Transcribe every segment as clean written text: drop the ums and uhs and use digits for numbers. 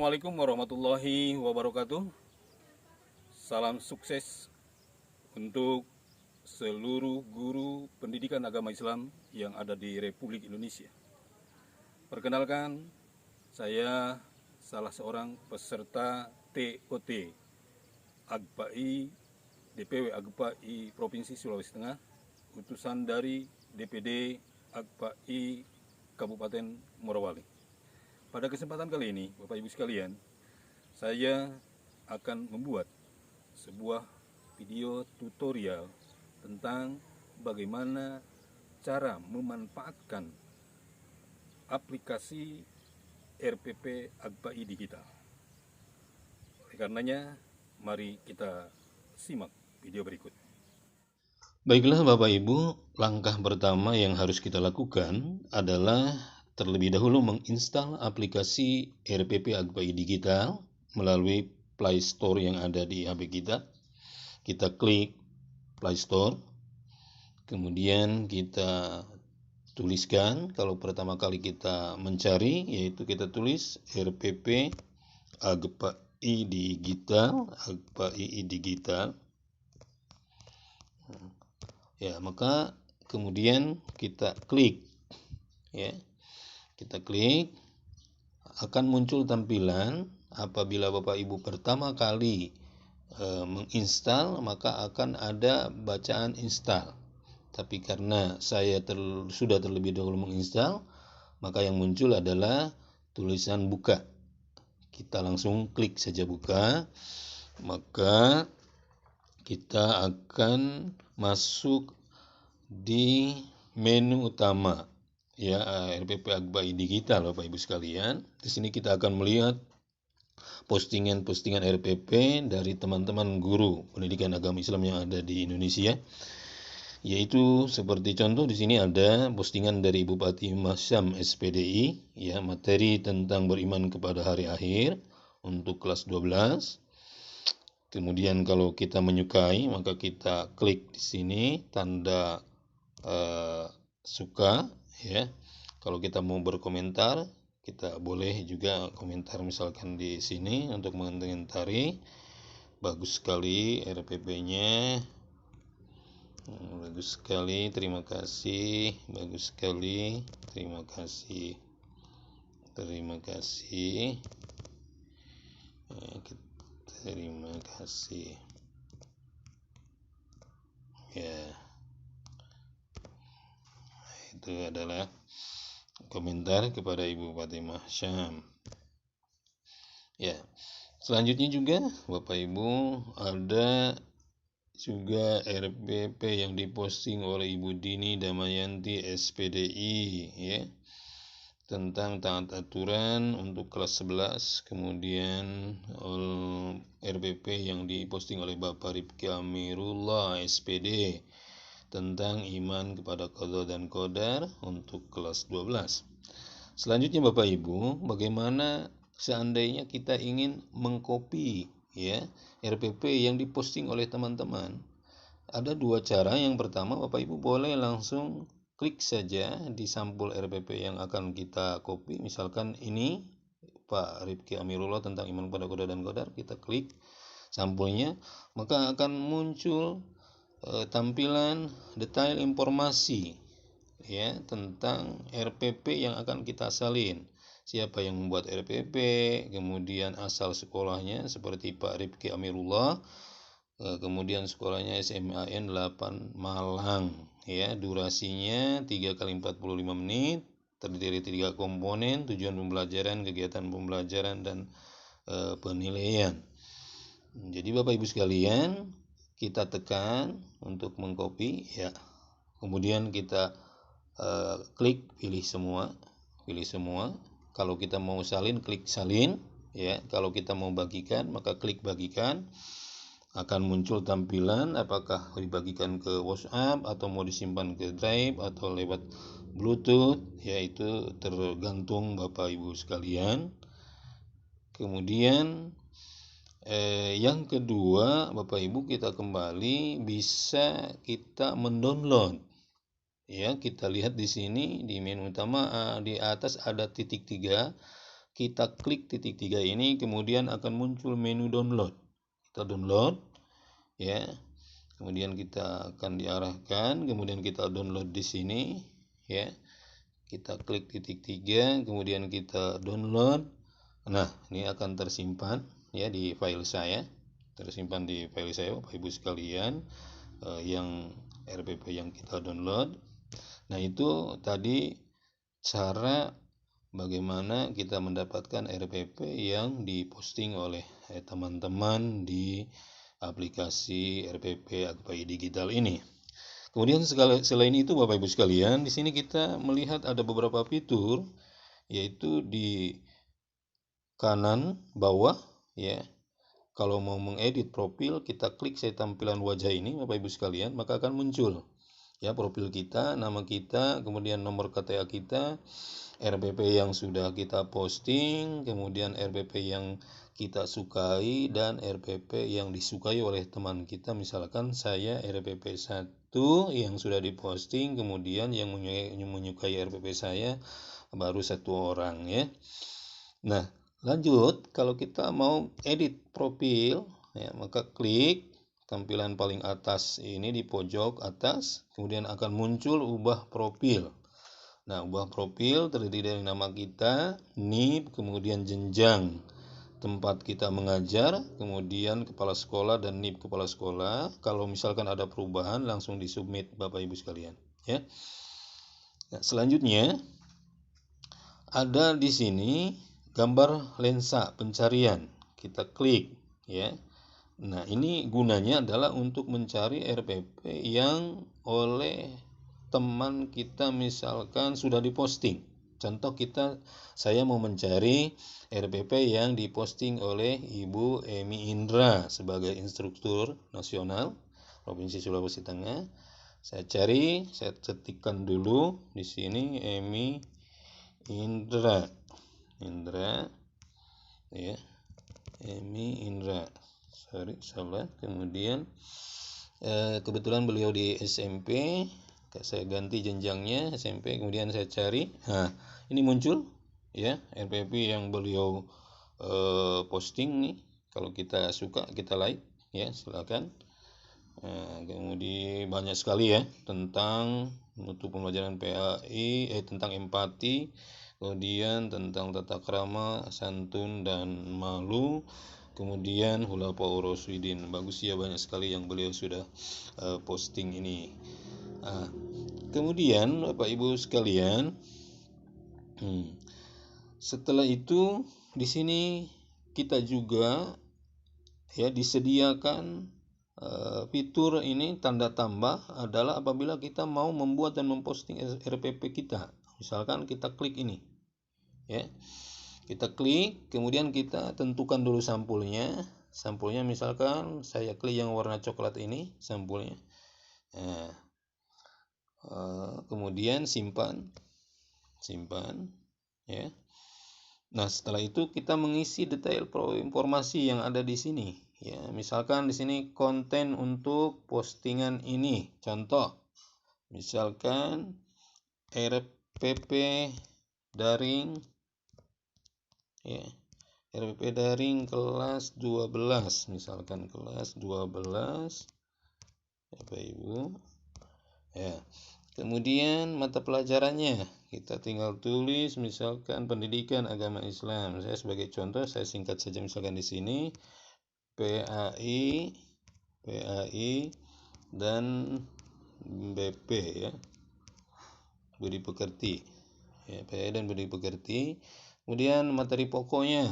Assalamualaikum warahmatullahi wabarakatuh. Salam sukses untuk seluruh guru pendidikan agama Islam yang ada di Republik Indonesia. Perkenalkan, saya salah seorang peserta TOT AGPAI DPW AGPAI Provinsi Sulawesi Tengah, utusan dari DPD AGPAI Kabupaten Morowali. Pada kesempatan kali ini, Bapak Ibu sekalian, saya akan membuat sebuah video tutorial tentang bagaimana cara memanfaatkan aplikasi RPP AGPAI Digital. Oleh karenanya, mari kita simak video berikut. Baiklah Bapak Ibu, langkah pertama yang harus kita lakukan adalah terlebih dahulu menginstal aplikasi RPP AGPAI Digital melalui Play Store yang ada di HP kita. Kita klik Play Store, kemudian kita tuliskan, kalau pertama kali kita mencari, yaitu kita tulis RPP AGPAI Digital, AGPAI Digital. Ya, maka kemudian kita klik, ya, kita klik, akan muncul tampilan apabila Bapak Ibu pertama kali menginstal, maka akan ada bacaan install. Tapi karena saya sudah terlebih dahulu menginstal, maka yang muncul adalah tulisan buka. Kita langsung klik saja buka, maka kita akan masuk di menu utama, ya, RPP AGPAI Digital, Bapak Ibu sekalian. Di sini kita akan melihat postingan-postingan RPP dari teman-teman guru pendidikan agama Islam yang ada di Indonesia. Yaitu seperti contoh di sini ada postingan dari Ibu Fatimah Syam SPDI, ya, materi tentang beriman kepada hari akhir untuk kelas 12. Kemudian kalau kita menyukai, maka kita klik di sini tanda suka, ya. Kalau kita mau berkomentar, kita boleh juga komentar misalkan di sini untuk mengomentari. Bagus sekali RPP-nya. Bagus sekali, terima kasih. Bagus sekali, terima kasih. Terima kasih. Terima kasih. Ya. Itu adalah komentar kepada Ibu Fatimah Syam. Ya. Selanjutnya juga Bapak Ibu ada juga RPP yang diposting oleh Ibu Dini Damayanti SPDI, ya, tentang taat aturan untuk kelas 11. Kemudian RPP yang diposting oleh Bapak Rifki Amirullah SPD tentang iman kepada qada dan qadar untuk kelas 12. Selanjutnya Bapak Ibu, bagaimana seandainya kita ingin mengcopy, ya, RPP yang diposting oleh teman-teman? Ada dua cara. Yang pertama, Bapak Ibu boleh langsung klik saja di sampul RPP yang akan kita copy. Misalkan ini Pak Rifki Amirullah tentang iman kepada qada dan qadar, kita klik sampulnya, maka akan muncul tampilan detail informasi, ya, tentang RPP yang akan kita salin. Siapa yang membuat RPP, kemudian asal sekolahnya seperti Pak Rifki Amirullah, kemudian sekolahnya SMAN 8 Malang, ya, durasinya 3 kali 45 menit, terdiri 3 komponen, tujuan pembelajaran, kegiatan pembelajaran, dan penilaian. Jadi Bapak Ibu sekalian, kita tekan untuk mengcopy, ya. Kemudian kita klik pilih semua. Kalau kita mau salin, klik salin, ya. Kalau kita mau bagikan, maka klik bagikan. Akan muncul tampilan apakah dibagikan ke WhatsApp atau mau disimpan ke Drive atau lewat Bluetooth, yaitu tergantung Bapak Ibu sekalian. Kemudian yang kedua, Bapak Ibu, kita kembali bisa kita mendownload, ya. Kita lihat di sini di menu utama di atas ada titik 3. kita klik titik 3 ini, kemudian akan muncul menu download. Kita download, ya. Kemudian kita akan diarahkan, kemudian kita download di sini, ya. Kita klik titik 3, kemudian kita download. Nah, ini akan tersimpan ya di file saya. Tersimpan di file saya, Bapak Ibu sekalian, yang RPP yang kita download. Nah, itu tadi cara bagaimana kita mendapatkan RPP yang diposting oleh teman-teman di aplikasi RPP Agpai Digital ini. Kemudian selain itu Bapak Ibu sekalian, di sini kita melihat ada beberapa fitur, yaitu di kanan bawah, ya. Kalau mau mengedit profil, kita klik saya tampilan wajah ini Bapak Ibu sekalian, maka akan muncul ya profil kita, nama kita, kemudian nomor KTA kita, RPP yang sudah kita posting, kemudian RPP yang kita sukai, dan RPP yang disukai oleh teman kita. Misalkan saya RPP 1 yang sudah diposting, kemudian yang menyukai RPP saya baru 1 orang, ya. Nah, lanjut, kalau kita mau edit profil, ya, maka klik tampilan paling atas ini di pojok atas, kemudian akan muncul ubah profil. Nah, ubah profil terdiri dari nama kita, NIP, kemudian jenjang tempat kita mengajar, kemudian kepala sekolah dan NIP kepala sekolah. Kalau misalkan ada perubahan, langsung disubmit Bapak Ibu sekalian, ya. Nah, selanjutnya ada di sini gambar lensa pencarian. Kita klik, ya. Nah, ini gunanya adalah untuk mencari RPP yang oleh teman kita misalkan sudah diposting. Contoh saya mau mencari RPP yang diposting oleh Ibu Emi Indra sebagai instruktur nasional Provinsi Sulawesi Tengah. Saya cari, saya ketikkan dulu di sini Emi Indra, ya, Emi Indra. Salah. Kemudian kebetulan beliau di SMP. Saya ganti jenjangnya SMP, kemudian saya cari. Nah, ini muncul ya RPP yang beliau posting nih. Kalau kita suka, kita like, ya, silakan. Kemudian banyak sekali ya tentang mutu pembelajaran PAI, tentang empati, kemudian tentang tata krama, santun dan malu, kemudian hula pauroswidin. Bagus ya, banyak sekali yang beliau sudah posting ini. Kemudian Bapak Ibu sekalian, setelah itu di sini kita juga ya disediakan fitur ini, tanda tambah adalah apabila kita mau membuat dan memposting RPP kita. Misalkan kita klik ini, ya, kita klik, kemudian kita tentukan dulu sampulnya. Sampulnya misalkan saya klik yang warna coklat ini, sampulnya. Nah, kemudian simpan, ya. Nah, setelah itu kita mengisi detail informasi yang ada di sini, ya. Misalkan di sini konten untuk postingan ini, contoh misalkan RPP daring, ya, RPP daring kelas 12, misalkan kelas 12 Bapak Ibu, ya. Kemudian mata pelajarannya kita tinggal tulis misalkan pendidikan agama Islam. Saya sebagai contoh saya singkat saja, misalkan di sini PAI dan BP, ya, budi pekerti, ya, PAI dan budi pekerti. Kemudian materi pokoknya,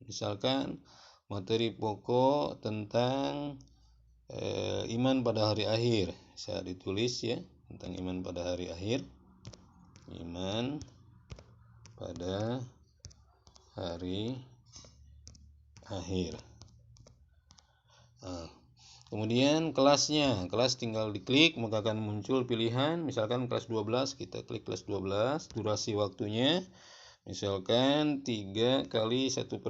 misalkan materi pokok tentang iman pada hari akhir. Saya ditulis ya tentang iman pada hari akhir. Iman pada hari akhir. Nah, kemudian kelasnya, kelas tinggal diklik maka akan muncul pilihan. Misalkan kelas 12, kita klik kelas 12. Durasi waktunya misalkan 3 kali satu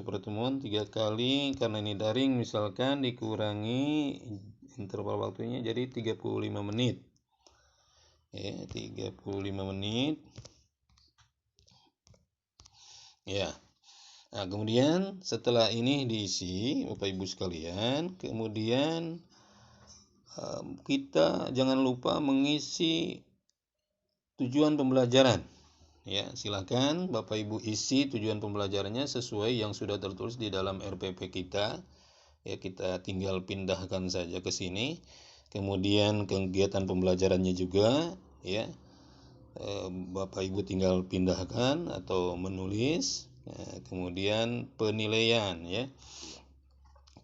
pertemuan 3 kali, karena ini daring misalkan dikurangi interval waktunya jadi 35 menit. Ya, 35 menit. Ya. Nah, kemudian setelah ini diisi, Bapak Ibu sekalian, kemudian kita jangan lupa mengisi tujuan pembelajaran. Ya, silakan Bapak Ibu isi tujuan pembelajarannya sesuai yang sudah tertulis di dalam RPP kita. Ya, kita tinggal pindahkan saja ke sini. Kemudian kegiatan pembelajarannya juga, ya, Bapak Ibu tinggal pindahkan atau menulis. Kemudian penilaian, ya,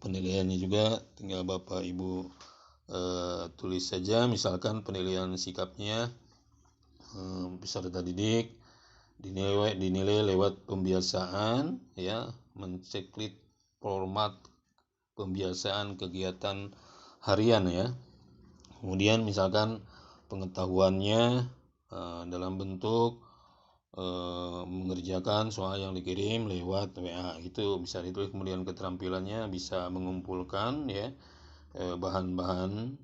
penilaiannya juga tinggal Bapak Ibu tulis saja, misalkan penilaian sikapnya peserta didik dinilai lewat pembiasaan, ya, menceklik format pembiasaan kegiatan harian, ya. Kemudian misalkan pengetahuannya dalam bentuk mengerjakan soal yang dikirim lewat WA, itu bisa ditulis. Kemudian keterampilannya bisa mengumpulkan, ya, bahan-bahan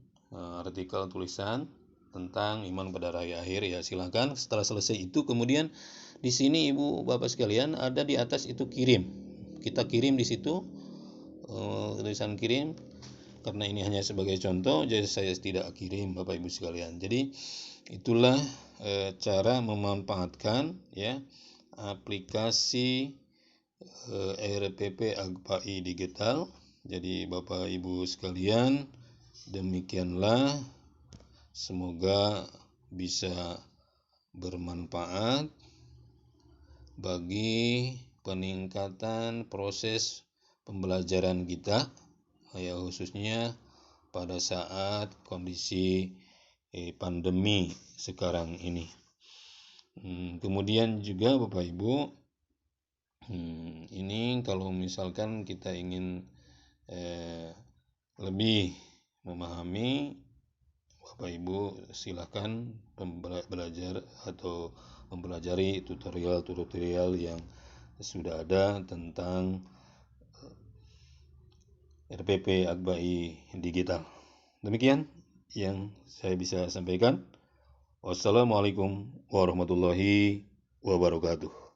artikel tulisan tentang iman pada hari akhir, ya. Silakan setelah selesai itu, kemudian di sini Ibu Bapak sekalian ada di atas itu kirim. Kita kirim di situ tulisan kirim, karena ini hanya sebagai contoh, jadi saya tidak kirim Bapak Ibu sekalian. Jadi itulah cara memanfaatkan, ya, aplikasi RPP Agpai Digital. Jadi Bapak Ibu sekalian, demikianlah, semoga bisa bermanfaat bagi peningkatan proses pembelajaran kita, ya, khususnya pada saat kondisi pandemi sekarang ini. Kemudian juga Bapak Ibu, ini kalau misalkan kita ingin lebih memahami, Bapak Ibu silakan belajar atau mempelajari tutorial yang sudah ada tentang RPP Agbai Digital. Demikian yang saya bisa sampaikan. Wassalamualaikum warahmatullahi wabarakatuh.